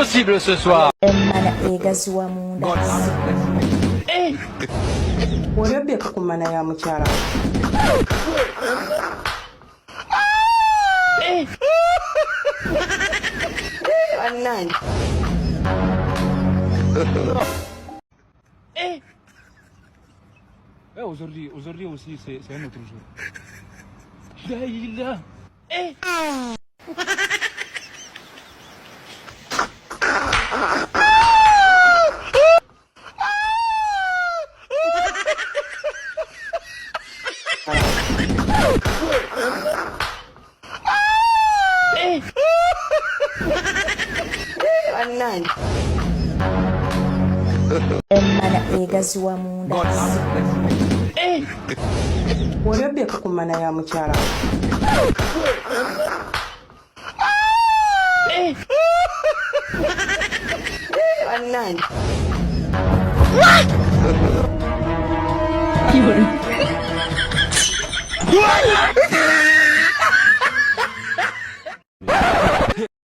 possible ce soir. Wanabyeka ku mana ya mukyala. Anani. Aujourd'hui aussi, c'est un autre jour. Là. Anani. Emmana egaziwa munda. Wanabyeka ku mana ya mukyala. Anani. What?